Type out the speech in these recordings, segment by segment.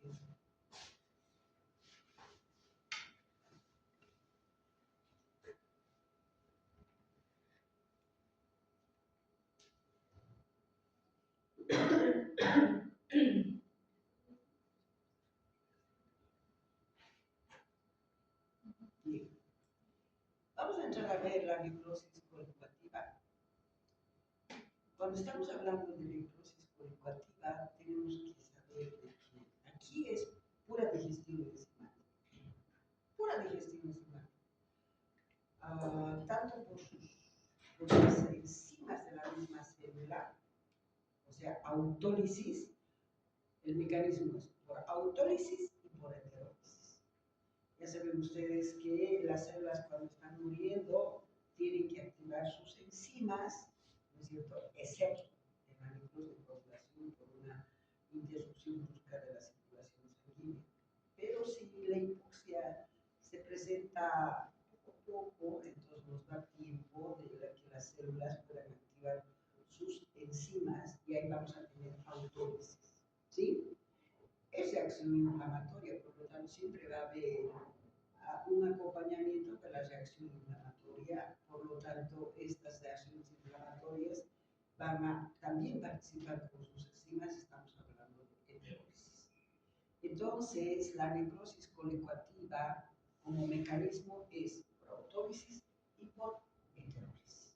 Bien. Vamos a entrar a ver la necrosis colicuativa. Cuando estamos hablando de necrosis colicuativa, tenemos que saber de que aquí es pura digestión enzimática. Pura digestión enzimática. Tanto por las enzimas de la misma célula, o sea, autólisis, el mecanismo es por autólisis y por heterólisis. Ya saben ustedes que las células cuando están muriendo tienen que activar sus enzimas, ¿no es cierto?, excepto en la necrosis de coagulación por una interrupción brusca de la circulación sanguínea. Pero si la hipoxia se presenta poco a poco, entonces nos da tiempo de que las células puedan activar sus enzimas y ahí vamos a tener autólisis, ¿sí? Es reacción inflamatoria, por lo tanto siempre va a haber un acompañamiento de la reacción inflamatoria, por lo tanto estas reacciones inflamatorias van a también participar con sus enzimas, estamos hablando de heterólisis. Entonces la necrosis colicuativa como mecanismo es por autólisis y por heterólisis.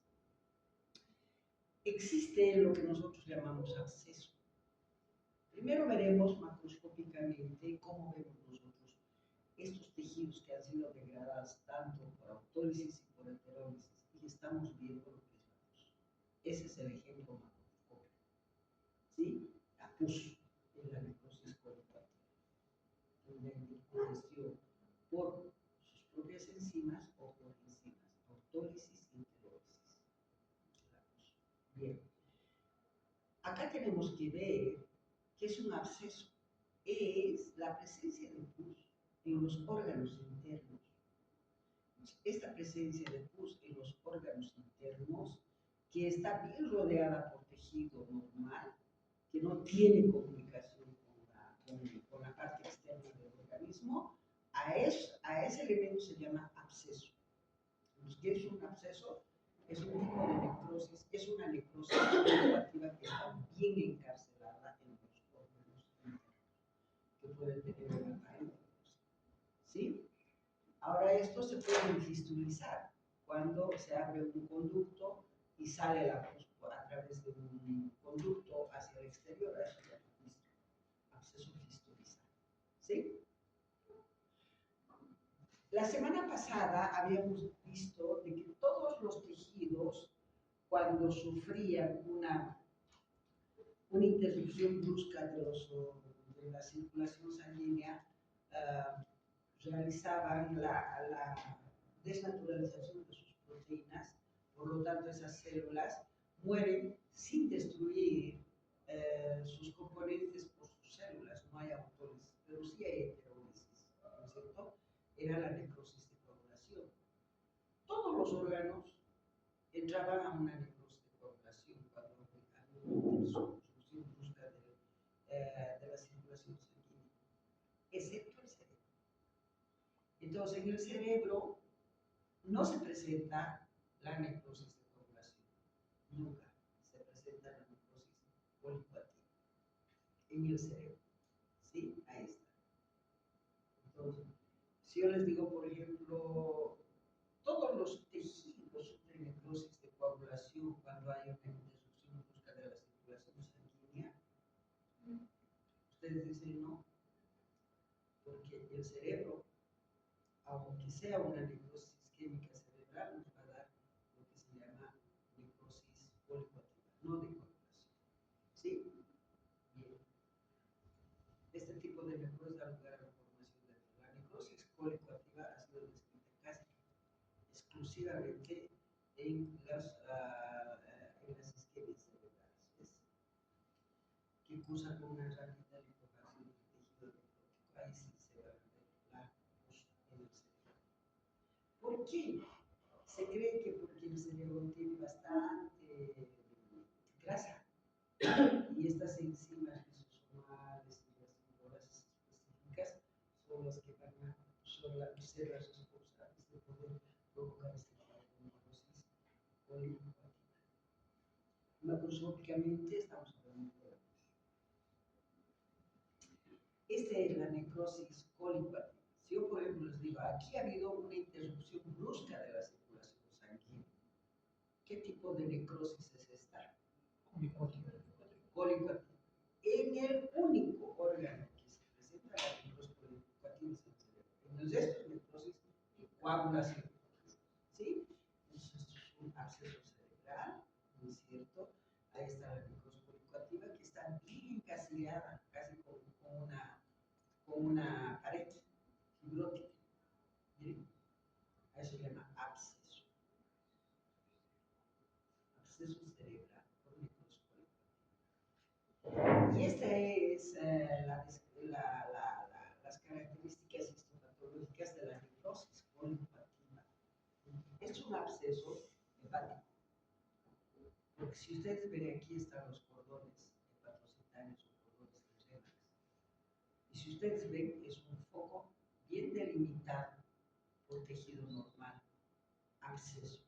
Existe lo que nosotros llamamos absceso. Primero veremos macroscópicamente cómo vemos nosotros estos tejidos que han sido degradados tanto por autólisis y por heterólisis, y estamos viendo lo que es la pus. Ese es el ejemplo macroscópico, ¿sí? La pus en la necrosis colicuativa, donde hay digestión por sus propias enzimas o por enzimas, autólisis y heterólisis. La pus. Bien. Acá tenemos que ver que es un absceso. Es la presencia de pus en los órganos internos. Esta presencia de pus en los órganos internos, que está bien rodeada por tejido normal, que no tiene comunicación con la parte externa del organismo, a ese elemento se llama absceso. ¿Qué es un absceso? Es un tipo de necrosis, es una necrosis colicuativa que está bien encarcelada en los órganos internos, que pueden tener una pared, ¿sí? Ahora esto se puede fistulizar cuando se abre un conducto y sale la pus a través de un conducto hacia el exterior, a eso se llama absceso fistulizado, ¿sí? La semana pasada habíamos visto de que todos los tejidos, cuando sufrían una interrupción brusca de la circulación sanguínea, realizaban la desnaturalización de sus proteínas, por lo tanto esas células mueren sin destruir sus componentes por sus células, no hay autólisis, pero sí hay heterólisis, ¿no es cierto? Era la necrosis de coagulación. Todos los órganos entraban a una necrosis de coagulación cuando había una interrupción brusca de la circulación sanguínea, excepto el cerebro. Entonces, en el cerebro no se presenta la necrosis de coagulación, nunca se presenta la necrosis colicuativa en el cerebro, ¿sí? Ahí está. Entonces, si yo les digo, por ejemplo, todos los tejidos sufren necrosis de coagulación cuando hay una interrupción brusca de la circulación sanguínea, ustedes dicen no, porque el cerebro, aunque sea una necrosis isquémica cerebral, nos va a dar lo que se llama necrosis colicuativa, no de coagulación. ¿Sí? Bien. Este tipo de necrosis da lugar a la formación de la necrosis colicuativa ha sido descrita casi exclusivamente en las isquemias cerebrales, ¿ves? Que cursan con una rápida lipofagia del tejido necrótico. Ahí sí se va a ver la pus en el cerebro. ¿Por qué? Se cree que porque el cerebro tiene bastante grasa y estas enzimas lisosomales y las fibrolas ser las responsables de poder provocar este tipo de necrosis colincubativa. Macroscópicamente estamos hablando de esta es la necrosis colincubativa. Si yo, por ejemplo, les digo, aquí ha habido una interrupción brusca de la circulación sanguínea, ¿qué tipo de necrosis es esta? Colincubativa. En el único órgano que se presenta la necrosis colincubativa es el cerebro. En el resto de necrosis y coagulación. ¿Sí? Entonces, esto es un absceso cerebral, ¿no es cierto? Ahí está la necrosis colincubativa que está bien encasillada, casi con una pared fibrótica. ¿Sí? A eso se llama absceso. Absceso cerebral por necrosis colincubativa. Y esta es las características histopatológicas de la necrosis colincubativa. Es un absceso hepático. Porque si ustedes ven aquí están los cordones hepatocitanos o cordones renales. Y si ustedes ven es un foco bien delimitado por tejido normal, absceso.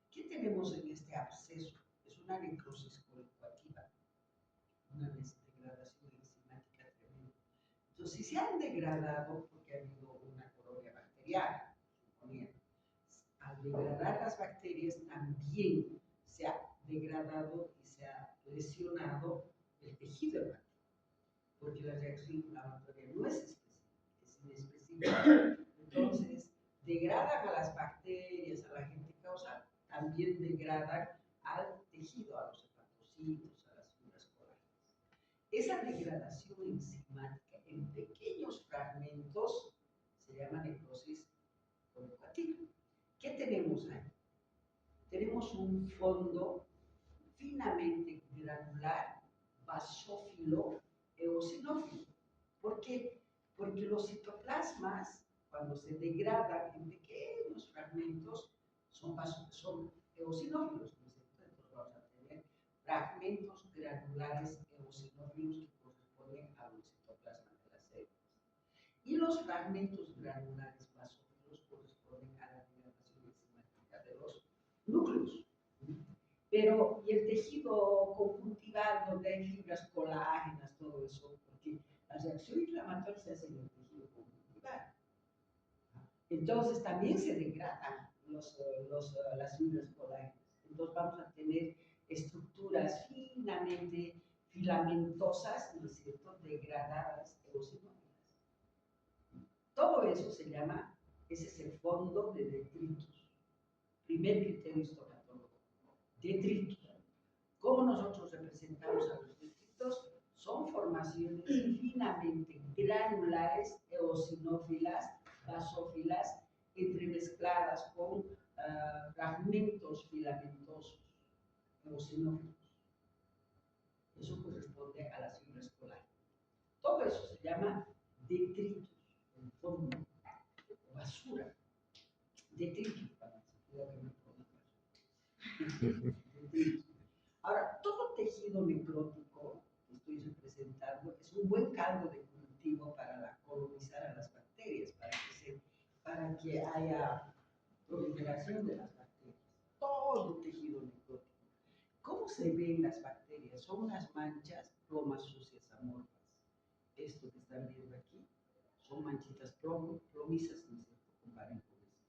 ¿Qué tenemos en este absceso? Es una necrosis colincubativa, una degradación enzimática tremenda. Entonces, si se han degradado porque ha habido una colonia bacteriana, suponiendo, al degradar las bacterias también se ha degradado y se ha lesionado el tejido hepático, porque la reacción inflamatoria no es específica, es inespecífica. Entonces, degradan a las bacterias, a la agente causal, también degradan al tejido, a los hepatocitos, a las fibras colágenas. Esa degradación enzimática en pequeños fragmentos se llama necrosis colincubativa. ¿Qué tenemos ahí? Tenemos un fondo finamente granular, basófilo, eosinófilo. ¿Por qué? Porque los citoplasmas, cuando se degradan en pequeños fragmentos, son eosinófilos. Entonces vamos a tener fragmentos granulares eosinófilos que corresponden a los citoplasmas de las células. Y los fragmentos granulares basófilos corresponden a la degradación enzimática de los núcleos. Pero, y el tejido conjuntival, donde hay fibras colágenas, todo eso, porque la reacción inflamatoria se hace en el tejido conjuntival. Entonces, también se degradan las fibras colágenas. Entonces, vamos a tener estructuras finamente filamentosas, ¿no es cierto?, degradadas, eosinófilas. Todo eso se llama, ese es el fondo de detritus. Primer criterio histopatológico. Detritus. ¿Cómo nosotros representamos a los detritos? Son formaciones finamente granulares, eosinófilas, basófilas, entremezcladas con fragmentos filamentosos, eosinófilos. Eso corresponde a las fibras colágenas. Todo eso se llama detritus, en fondo, basura. Detritus, para que me detritus. Ahora, todo tejido necrótico que estoy representando es un buen caldo de cultivo para colonizar a las bacterias, para que haya proliferación de las bacterias. Todo tejido necrótico. ¿Cómo se ven las bacterias? Son unas manchas plomas sucias amorfas. Esto que están viendo aquí son manchitas plomizas, ¿no es cierto? Comparen con esto.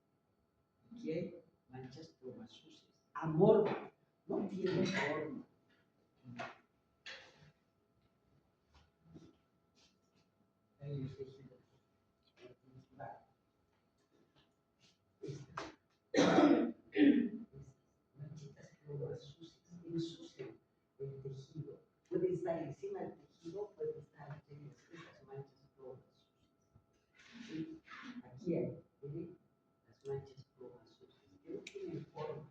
Aquí hay manchas plomas sucias, amorfas. No tiene forma. El tejido. Manchitas plomas sucias, ensucian el tejido. Puede estar encima del tejido, puede estar en estas manchas plomas sucias. ¿Sí? Aquí hay, ¿sí? Las manchas plomas sucias, que no tienen forma.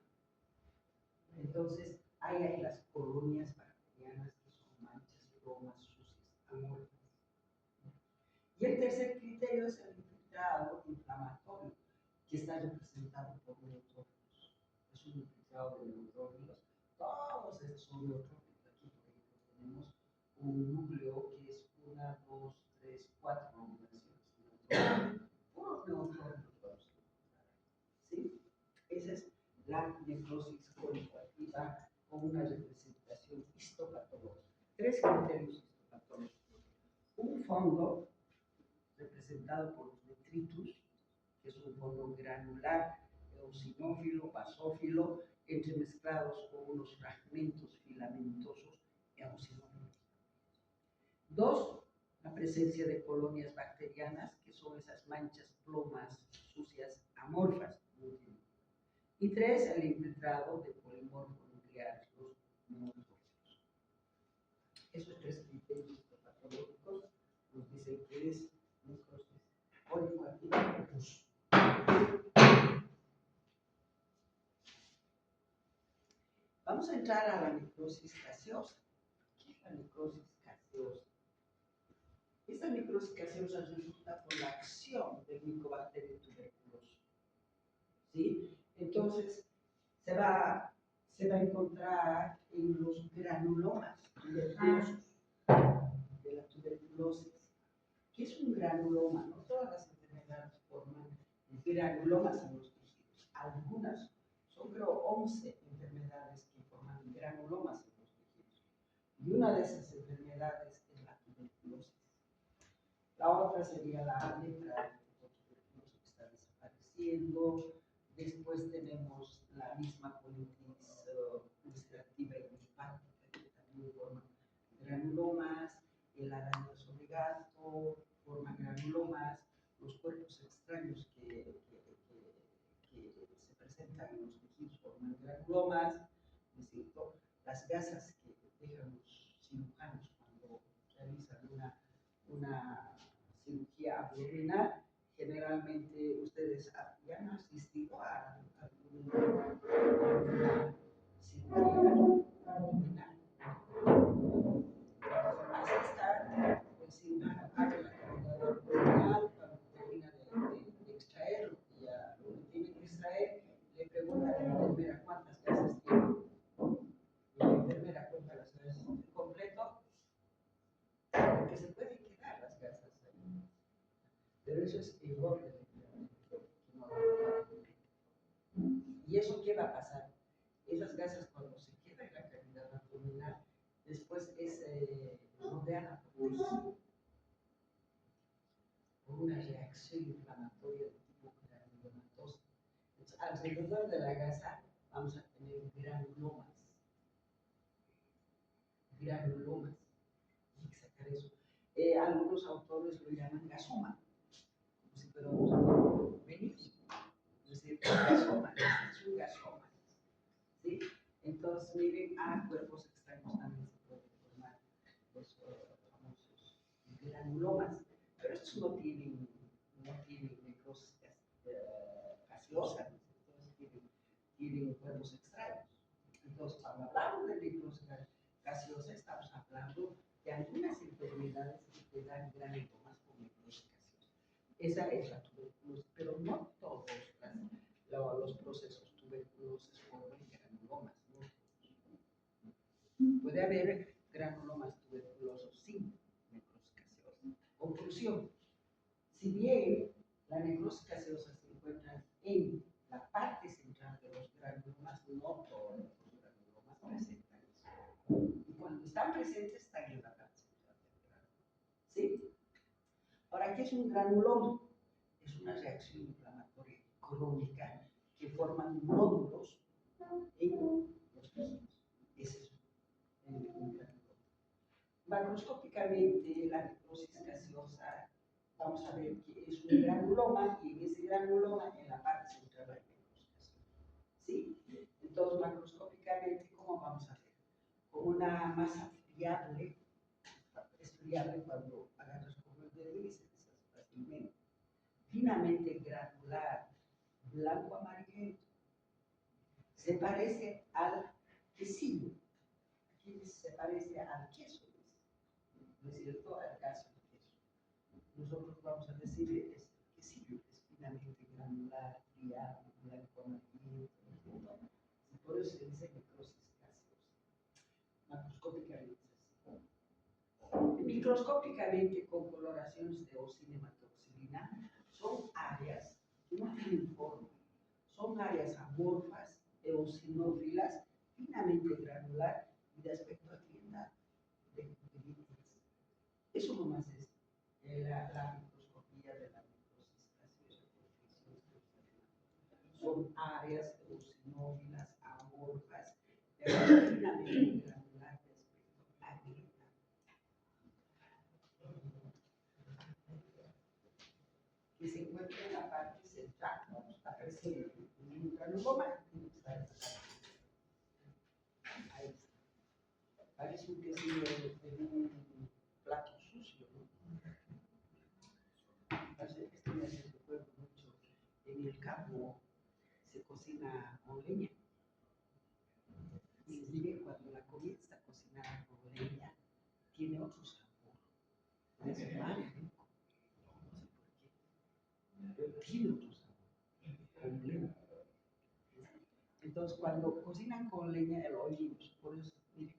Entonces, hay las colonias bacterianas que son manchas plomas sucias, amorfas. Y el tercer criterio es el infiltrado inflamatorio, que está representado por neutrófilos. Es un infiltrado de neutrófilos. Todos estos son neutrófilos. Aquí, por ejemplo, tenemos un núcleo que es 1, 2, 3, 4 combinaciones de neutrófilos. Puros neutrófilos. criterios histopatológicos. Un fondo representado por los detritus, que es un fondo granular, eosinófilo, basófilo, entremezclados con unos fragmentos filamentosos eosinófilos. Dos, la presencia de colonias bacterianas, que son esas manchas, plomas sucias, amorfas. Y tres, el infiltrado de polimorfos nucleares, los monofósilos. Esos tres criterios patológicos nos dicen que es necrosis policoactiva. Vamos a entrar a la necrosis gaseosa. ¿Qué es la necrosis gaseosa? Esta necrosis gaseosa resulta por la acción del micobacterio tuberculoso. ¿Sí? Entonces, se va a encontrar en los granulomas tuberculosos de la tuberculosis. ¿Qué es un granuloma? No todas las enfermedades forman granulomas en los tejidos. Algunas, son creo 11 enfermedades que forman granulomas en los tejidos. Y una de esas enfermedades es la tuberculosis. La otra sería la lepra, que está desapareciendo. Después tenemos la misma colitis ulcerativa y linfática, que también forma granulomas. El arañazo de gato forma granulomas. Los cuerpos extraños que se presentan en los tejidos forman granulomas. ¿No es cierto? Las gasas que dejan los cirujanos cuando realizan una cirugía abdominal, generalmente ustedes ya han asistido a alguna cirugía abdominal. Así está, el cirujano abre la cavidad abdominal, cuando termina de extraer lo que tiene que extraer, le pregunta a la enfermera cuántas gasas tiene. Y la enfermera cuenta las gasas completo, porque se pueden quedar las gasas ahí. Pero eso es error del entrenamiento. ¿Y eso qué va a pasar? Esas gasas cuando se quedan en la cavidad abdominal, después es rodeada por tejido, por una reacción inflamatoria de tipo granulomatosa. Entonces, alrededor de la gasa vamos a tener granulomas. Granulomas. Hay que sacar eso. Algunos autores lo llaman gasoma, como si fuera un benigno. Es decir, gasoma, es un gasoma. ¿Sí? Entonces, miren, cuerpos extraños también se pueden formar los famosos granulomas, pero estos no tienen necrosis gaseosa, entonces tienen cuerpos extraños. Entonces, cuando hablamos de necrosis gaseosa, estamos hablando de algunas enfermedades que te dan granulomas con necrosis gaseosa. Esa es la tuberculosis, pero no todos los procesos tuberculosos forman granulomas. ¿No? Puede haber granulomas tuberculosos sin necrosis gaseosa. Conclusión: si bien la necrosis gaseosa se encuentra en la parte central de los granulomas, no todos los granulomas presentan eso. Y cuando están presentes, están en la parte central del granuloma. ¿Sí? Ahora, ¿qué es un granuloma? Es una reacción inflamatoria crónica que forman nódulos en los tejidos. Ese es un granuloma. Macroscópicamente, la necrosis gaseosa, vamos a ver que es un granuloma, y en ese granuloma, en la parte central hay necrosis gaseosa. ¿Sí? Entonces, macroscópicamente, ¿cómo vamos a ver? Con una masa friable, es friable cuando agarras con el dedo y se deshace fácilmente. Finamente granular, blanco amarillento. Se parece al quesillo. Aquí se parece al queso, ¿no es cierto? Al caso del queso. Nosotros vamos a decir es quesillo, es finamente granular, friable, blanco amarillento. Y por eso se dice necrosis gaseosa. Macroscópicamente es así. Microscópicamente, con coloraciones de ocinematoxilina, son áreas, no tienen forma, son áreas amorfas, eosinófilas, finamente granular y de aspecto agrietado, de Eso nomás es la microscopía de la necrosis gaseosa. Son áreas eosinófilas amorfas de finamente granular de aspecto agrícola. Que se encuentra en la parte central, vamos a ver si un granuloma tiene que estar en la parte. Ahí está. Parece un quesillo en un plato sucio, ¿no? Esto me hace recuerdo mucho. En el campo se cocina con leña. Y mire, cuando la comida está cocinada con leña, tiene otro sabor. Es más rico. No sé por qué. Pero tiene otro sabor. Con leña. Entonces, cuando cocinan con leña, lo oímos. Por eso, mire.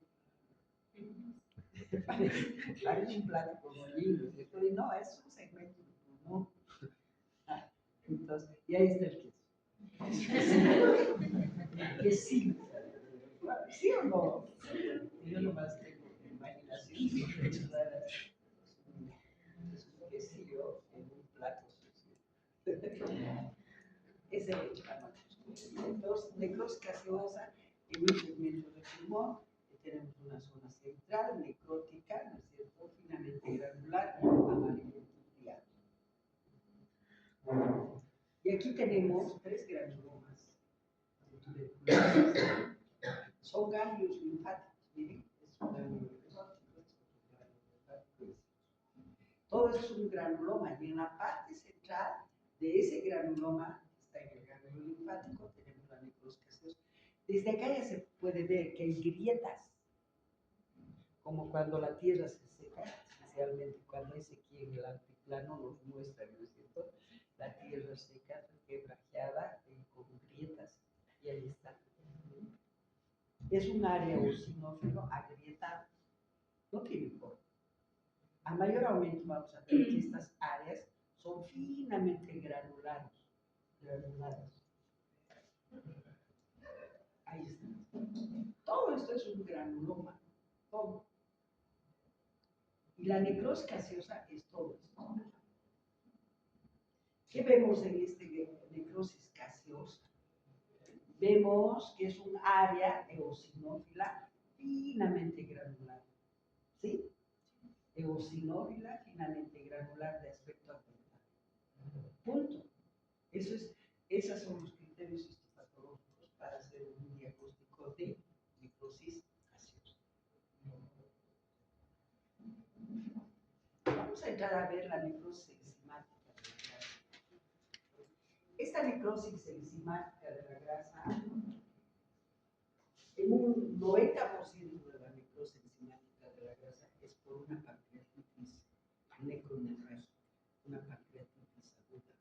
Parece un plato con hollín. Y no, es un segmento de pulmón. Entonces, y ahí está el queso. Que sí. ¿Sí o no? Yo nomás tengo imaginación raras. Es un quesillo en un plato sucio. Es el hecho la macroscopía. Entonces, necrosis gaseosa en un segmento de pulmón. Tenemos una zona central, necrótica, ¿no es cierto? Finamente granular, amarillento brillante. Y aquí tenemos 3 granulomas de tuberculosis. Son ganglios linfáticos, miren, es un ganglio linfático, es otro ganglio linfático. Todo esto es un granuloma y en la parte central de ese granuloma, está en el ganglio linfático, tenemos la necrosis gaseosa. Desde acá ya se puede ver que hay grietas, como cuando la tierra se seca, especialmente cuando hay sequía en el altiplano, nos muestra, ¿no es cierto? La tierra seca, quebrajeada, con grietas, y ahí está. Es un área eosinófilo agrietado, no tiene forma. A mayor aumento vamos a ver que estas áreas son finamente granuladas. Ahí está. Todo esto es un granuloma, todo. Y la necrosis gaseosa es todo esto. ¿Qué vemos en este necrosis gaseosa? Vemos que es un área eosinófila finamente granular. ¿Sí? Eosinófila finamente granular de aspecto ambiental. Punto. Esos son los criterios histopatológicos para hacer un diagnóstico de necrosis gaseosa. Vamos a entrar a ver la necrosis enzimática de la grasa. Esta necrosis enzimática de la grasa, en un 90% de la necrosis enzimática de la grasa es por una pancreatitis necrohemorrágica, una pancreatitis aguda.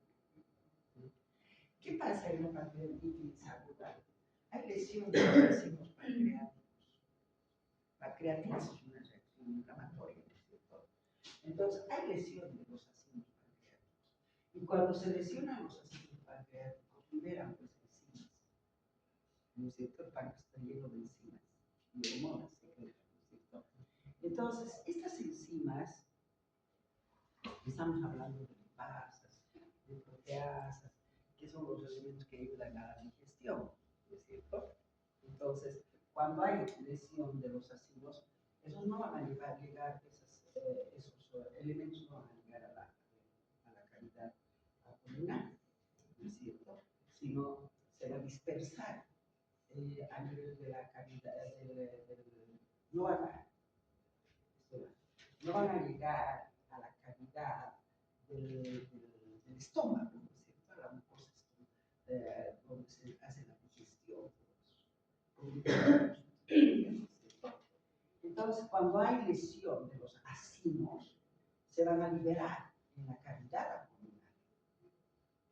¿Qué pasa en la pancreatitis aguda? Hay lesión de los racimos pancreáticos. Pancreatitis es una reacción inflamatoria, ¿no es cierto? Entonces, hay lesión de los racimos pancreáticos. Y cuando se lesionan los racimos pancreáticos, liberan pues enzimas. ¿No es cierto? El páncreas está lleno de enzimas y hormonas secretas, ¿no es cierto? Entonces, estas enzimas, estamos hablando de lipasas, de proteasas, que son los elementos que ayudan a la digestión, ¿no es cierto? Entonces, cuando hay lesión de los ácidos, esos no van a llegar, esos elementos no van a llegar a la cavidad abdominal, ¿no es cierto? Sino se va a dispersar a nivel de la cavidad, no van a llegar a la cavidad del estómago, ¿no es cierto? A la mucosa donde se hace la digestión. Entonces, cuando hay lesión de los acinos, se van a liberar en la cavidad abdominal.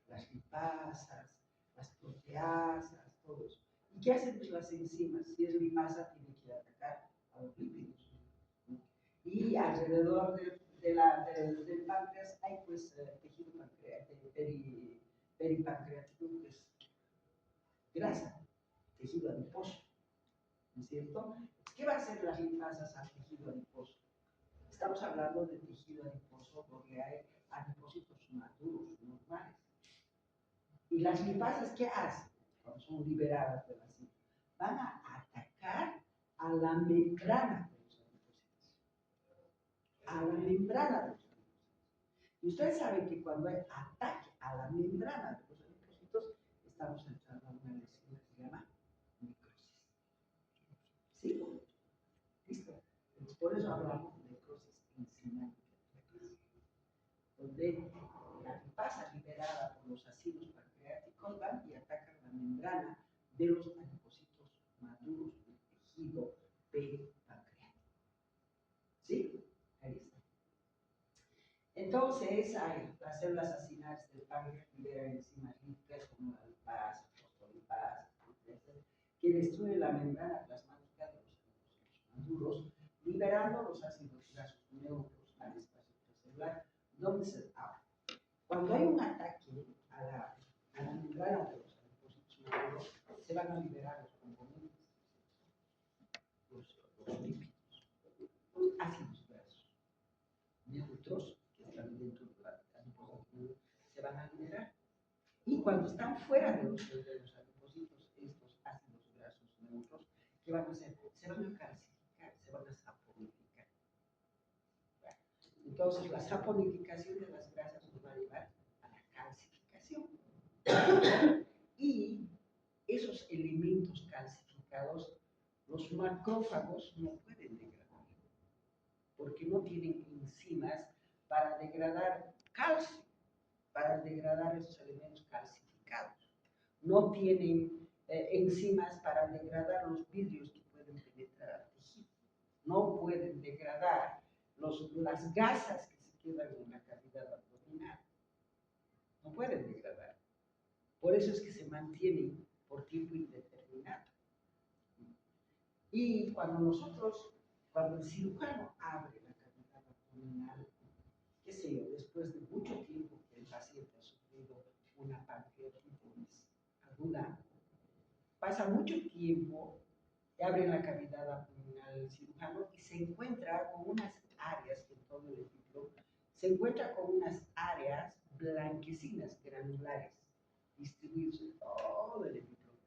Las lipasas, las proteasas, todo eso. ¿Y qué hacen las enzimas? Si es lipasa, tiene que atacar a los lípidos. Y alrededor del páncreas hay pues tejido peripancreático, que es grasa, tejido adiposo, ¿no es cierto? ¿Qué va a hacer las lipasas al tejido adiposo? Estamos estamos hablando de tejido adiposo donde hay adipocitos maduros, normales. Y las lipasas, ¿qué hacen? Cuando son liberadas de la célula, van a atacar a la membrana de los adipocitos. A la membrana de los adipocitos. Y ustedes saben que cuando hay ataque a la membrana de los adipocitos, estamos entrando a una lesión que se llama necrosis. ¿Sí? ¿Listo? Entonces, por eso hablamos de necrosis enzimática, donde la lipasa liberada por los ácidos pancreáticos van y atacan la membrana de los adipocitos maduros del tejido B pancreático. ¿Sí? Ahí está. Entonces, las células acinares del páncreas liberan enzimas lípicas como la lipasa, fosfolipasa, que destruyen la membrana plasmática de los adipocitos maduros, liberando los ácidos grasos neutros al espacio intracelular, donde se abre. Cuando hay un ataque a la membrana de los adipocitos maduros, se van a liberar los componentes, los lípidos, ácidos grasos neutros que están dentro de la adipocito, se van a liberar. Y cuando están fuera de los adipocitos, estos ácidos grasos neutros, ¿qué van a hacer? Se van a calcificar, se van a saponificar. Entonces, la saponificación de las grasas nos va a llevar a la calcificación. Y esos elementos calcificados, los macrófagos no pueden degradar, porque no tienen enzimas para degradar calcio, para degradar esos elementos calcificados. No tienen enzimas para degradar los vidrios que pueden penetrar al tejido. No pueden degradar las gasas que se quedan en la cavidad abdominal. No pueden degradar. Por eso es que se mantienen por tiempo indeterminado. Y cuando el cirujano abre la cavidad abdominal, qué sé yo, después de mucho tiempo que el paciente ha sufrido una pancreatitis aguda, pasa mucho tiempo, abre la cavidad abdominal el cirujano y se encuentra con unas áreas en todo el epitelio, se encuentra con unas áreas blanquecinas, granulares, distribuidos en todo el epitelio.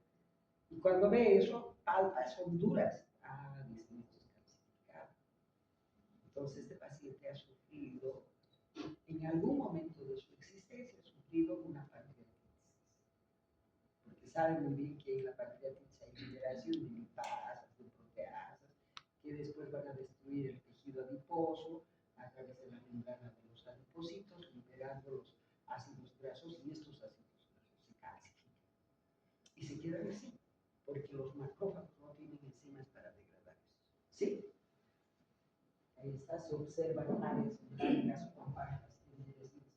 Y cuando ve eso, palpa, son duras. Ah, dice, esto es calcificado. Entonces, este paciente ha sufrido, en algún momento de su existencia, ha sufrido una pancreatitis. Porque saben muy bien que en la pancreatitis hay liberación de lipasas, de proteasas, que después van a destruir el tejido adiposo a través de la membrana de los adipocitos, liberando los ácidos grasos, y estos ácidos grasos se calcifican. Y se quedan así, porque los macrófagos no tienen enzimas para degradar eso. ¿Sí? Ahí está, se observan áreas blancas compactas endurecidas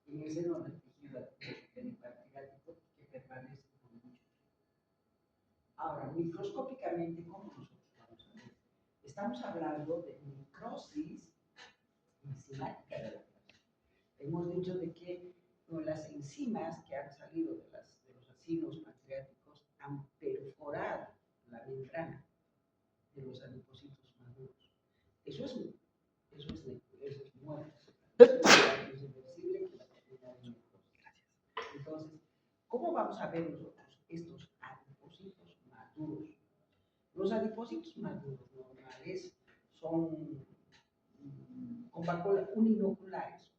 en el seno del tejido peripancreático que permanece por mucho tiempo. Ahora, microscópicamente, ¿cómo nosotros vamos a ver? Estamos hablando de necrosis enzimática de la grasa. Hemos dicho de que las enzimas que han salido de los acinos pancreáticos han perforado la membrana de los adipocitos maduros. Eso es muerte. Es irreversible que la termina de necrosis. Entonces, ¿cómo vamos a ver nosotros estos adipocitos maduros? Los adipocitos maduros normales son con vacuola uninoculares,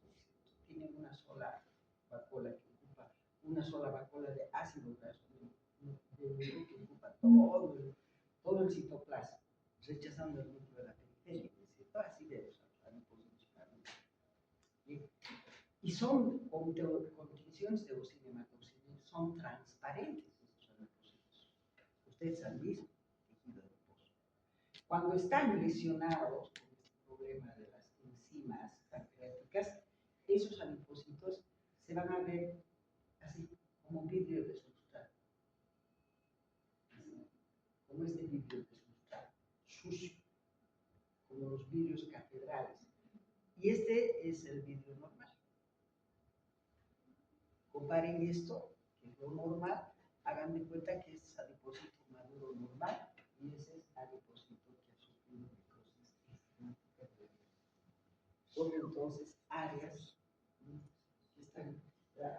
tienen una sola vacuola que ocupa, una sola vacuola de ácido graso que ocupa todo el citoplasma, rechazando el núcleo de la periferia, ¿cierto? Así de los adipocitos maduros. Y son con condiciones de ocinematoxina, son transparentes estos adipocitos. Ustedes han visto tejido adiposo. Cuando están lesionados con este problema de las enzimas pancreáticas, esos adipocitos se van a ver así, como vidrio de sustrato. Como este vidrio de sustrato, sucio, como los vidrios catedrales. Y este es el vidrio normal. Comparen esto, que es lo normal, hagan de cuenta que es adipocito maduro normal y ese es adipocito que ha sufrido necrosis enzimática. son entonces áreas que están,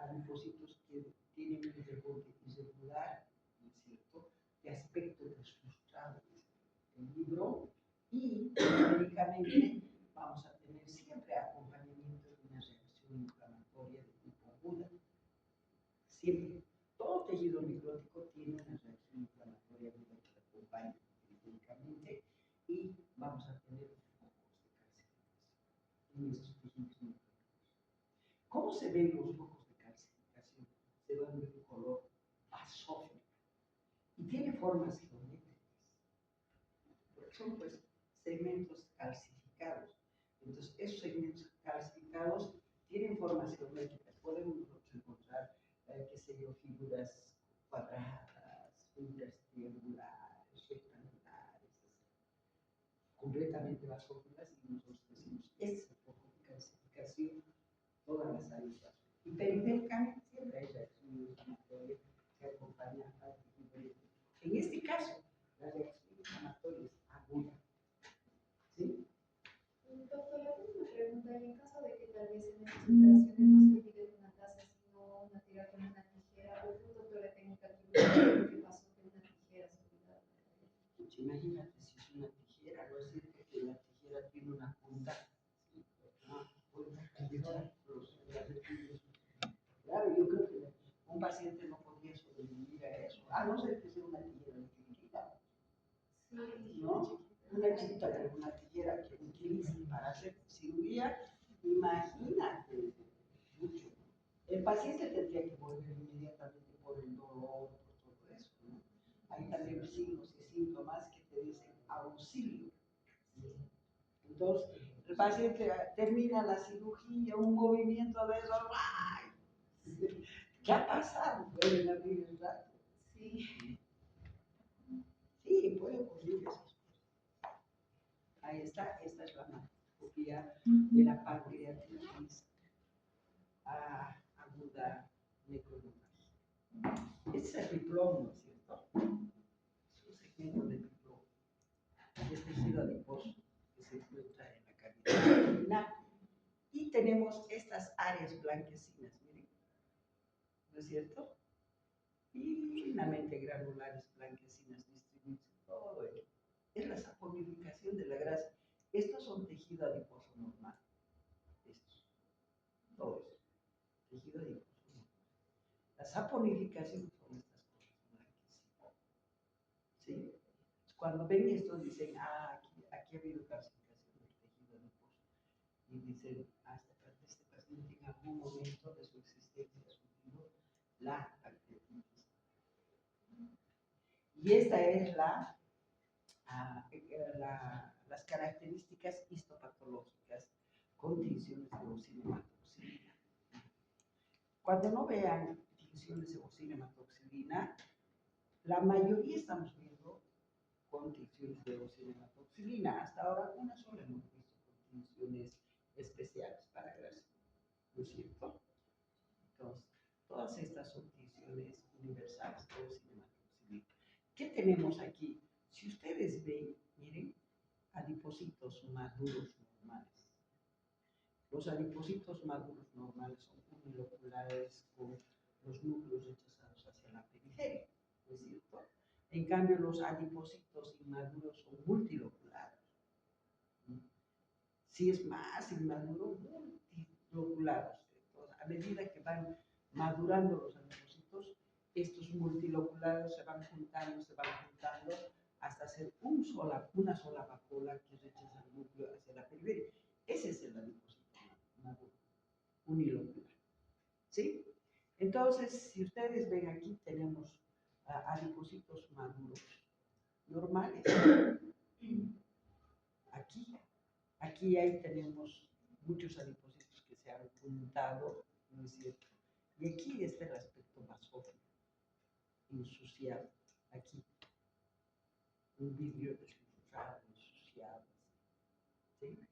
adipocitos que tienen un rebote irregular, ¿no es cierto?, de aspecto deslustrado, el libro, y médicamente vamos a tener siempre acompañamiento de una reacción inflamatoria de tipo aguda. Siempre. Todo tejido necrótico tiene una reacción inflamatoria aguda que la acompaña médicamente y vamos a tener focos de calcificación en estos tejidos necróticos. ¿Cómo se ven los focos de calcificación? Se van de un color basófilo y tiene formas geométricas, porque son pues segmentos calcificados. Entonces, esos segmentos calcificados tienen formas geométricas. Podemos nosotros encontrar, qué sé yo, figuras cuadradas, figuras triangulares, rectangulares, completamente basófilas, y nosotros decimos, este es el foco de calcificación, todas las áreas basófilas. Y periféricamente siempre hay reacción inflamatoria que acompaña al tejido. En este caso, la reacción inflamatoria es aguda. ¿Sí? Doctor, le tengo una pregunta. En caso de que tal vez en estas operaciones no se olvide una taza, sino una tira con una tijera, o fue doctor la técnica quirúrgica que pasó que una tijera se olvidaba? Pues imagínate si es una tijera, no es cierto que la tijera tiene una punta. Claro, yo creo que un paciente no podría sobrevivir a eso, a no ser que sea una tijera muy chiquitita, ¿no? Una chiquita, pero una tijera que utilicen para hacer cirugía, imagínate, mucho. El paciente tendría que volver inmediatamente por el dolor, por todo eso, ¿no? Hay también signos y síntomas que te dicen auxilio. Entonces, el paciente termina la cirugía, un movimiento de eso, ¡ay! ¿Qué ha pasado? Pueden abrir el rato. Sí. Sí, puede ocurrir eso. Ahí está, esta es la macroscopía de la pancreatitis aguda necroneoplásica. Este es el diploma, ¿no es cierto? Es un segmento de diploma. Es tejido adiposo que se encuentra en la cavidad abdominal. Y tenemos estas áreas blanquecinas, miren, ¿no es cierto? Finamente granulares blanquecinas distribuidas en todo ello. Es la saponificación de la grasa. Estos son tejido adiposo normal. Estos. Todo eso. Tejido adiposo normal. La saponificación son estas cosas blanquecinas. ¿Sí? Cuando ven esto dicen, aquí ha habido calcificación del tejido adiposo. Y dicen, hasta que este paciente en algún momento de su existencia ha sufrido la pancreatitis. Y esta es las características histopatológicas con tinciones de oxinematoxilina. Cuando no vean tinciones de oxinematoxilina, la mayoría estamos viendo con tinciones de oxinematoxilina. Hasta ahora una sola hemos visto con tinciones especiales para grasa, ¿no es cierto? Entonces, todas estas son tinciones universales de oxinematoxilina. ¿Qué tenemos aquí? Si ustedes ven, miren, adipocitos maduros normales. Los adipocitos maduros normales son uniloculares con los núcleos rechazados hacia la periferia, ¿no es cierto? En cambio, los adipocitos inmaduros son multiloculares. Si es más inmaduro, multiloculares. Entonces, a medida que van madurando los adipocitos, estos multiloculares se van juntando hasta hacer una sola vacuola que rechaza el núcleo hacia la periferia. Ese es el adipocito maduro, unilocular. ¿Sí? Entonces, si ustedes ven aquí, tenemos adipocitos maduros normales. Aquí ahí tenemos muchos adipocitos que se han juntado, ¿no es cierto? Y aquí está el aspecto basófilo, ensuciado. Aquí, un vidrio deslustrado, ensuciado. ¿Sí?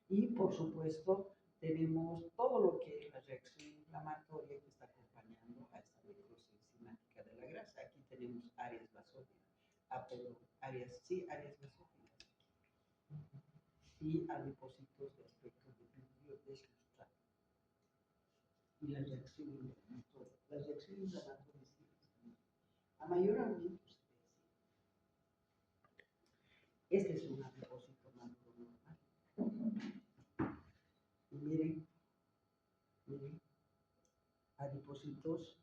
Y por supuesto, tenemos todo lo que es la reacción inflamatoria que está acompañando a esta necrosis enzimática de la grasa. Aquí tenemos áreas basófilas, áreas basófilas. Y adipocitos de aspecto y la reacción inflamatoria. La reacción inflamatoria sí, a mayor aumento se ve así. Este es un adipócito maduro normal. Y miren, adipocitos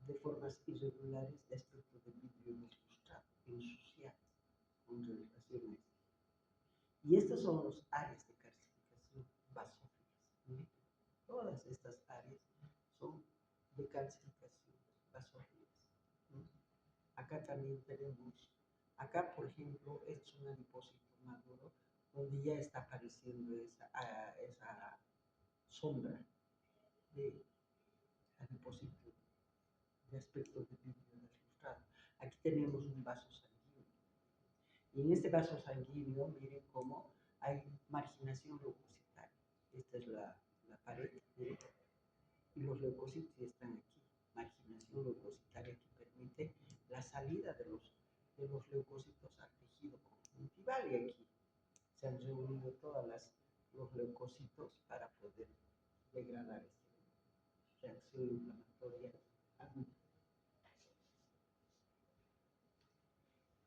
de formas irregulares de aspecto de vidrio incrustado, ensuciados con relación a esto. Y estas son las áreas de calcificación basófilas. ¿Sí? Todas estas áreas son de calcificación basófilas. ¿Sí? Acá también tenemos, acá por ejemplo, es un adipócito maduro donde ya está apareciendo esa sombra de adipócito de aspecto de vidrio reflujado. Aquí tenemos un vaso sanguíneo. Y en este vaso sanguíneo, miren cómo hay marginación leucocitaria. Esta es la pared, ¿sí? Y los leucocitos ya están aquí. Marginación leucocitaria que permite la salida de los leucocitos al tejido conjuntival. Y aquí se han reunido los leucocitos para poder degradar esta reacción inflamatoria aguda.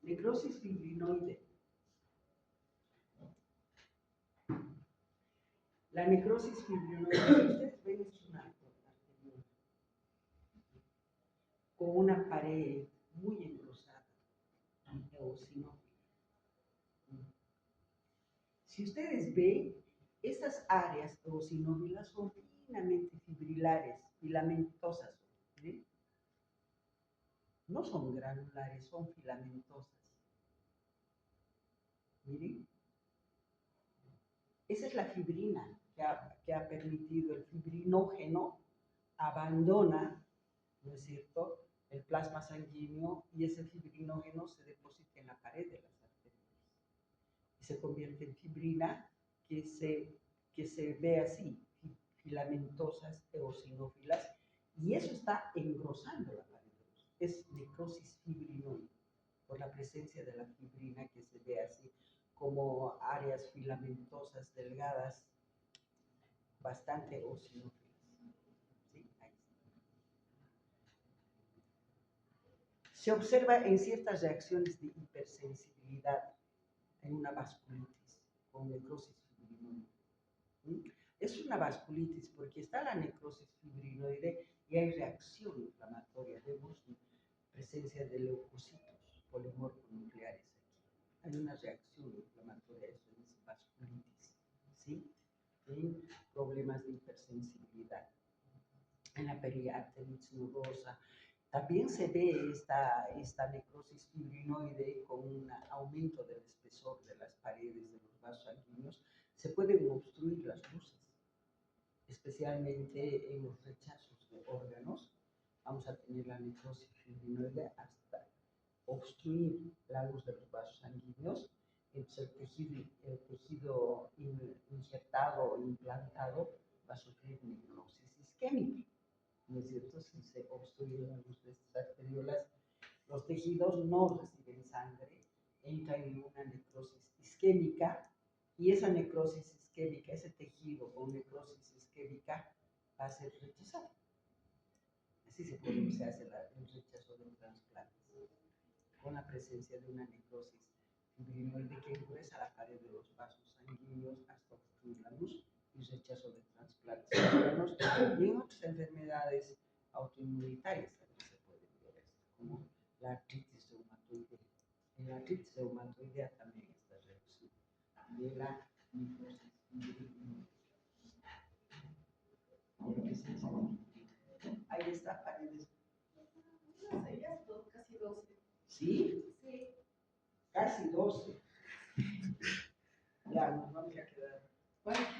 Necrosis fibrinoide. La necrosis fibrinoide, ustedes ven, es una arteriola con una pared muy engrosada, eosinófila. Si ustedes ven, estas áreas eosinófilas son finamente filamentosas. ¿Sí? No son granulares, son filamentosas. Miren, esa es la fibrina que ha permitido el fibrinógeno abandona, ¿no es cierto?, el plasma sanguíneo y ese fibrinógeno se deposita en la pared de las arterias y se convierte en fibrina que se ve así, filamentosas, eosinófilas, y eso está engrosando la pared. Es necrosis fibrinoide por la presencia de la fibrina que se ve así como áreas filamentosas, delgadas, bastante eosinófilas. ¿Sí? Ahí está. Se observa en ciertas reacciones de hipersensibilidad en una vasculitis con necrosis fibrinoide. ¿Sí? Es una vasculitis porque está la necrosis fibrinoide y hay reacción inflamatoria. Vemos presencia de leucocitos polimorfonucleares aquí. Hay una reacción inflamatoria, eso es vasculitis, ¿sí? En problemas de hipersensibilidad. En la periarteritis nodosa también se ve esta necrosis fibrinoide con un aumento del espesor de las paredes de los vasos sanguíneos. Se pueden obstruir las luces, especialmente en los rechazos de órganos. Vamos a tener la necrosis fibrinoide hasta obstruir la luz de los vasos sanguíneos. Entonces el tejido injertado o implantado va a sufrir necrosis isquémica, ¿no es cierto? Si se obstruye la luz de estas arteriolas, los tejidos no reciben sangre, entran en una necrosis isquémica y esa necrosis isquémica, ese tejido con necrosis isquémica va a ser rechazado. Así se hace el rechazo de un trasplante, con la presencia de una necrosis fibrinoide que ingresa a la pared de los vasos sanguíneos hasta obstruir la luz y rechazo de trasplantes órganos. Y en otras enfermedades autoinmunitarias también se puede ver esto, como la artritis reumatoidea. En la artritis reumatoidea también esta reacción de la necrosis fibrinoide. Ahí está, paredes. No sé, ya son casi 12. ¿Sí? Sí. Casi 12. Ya, nos vamos a quedar. ¿Cuánto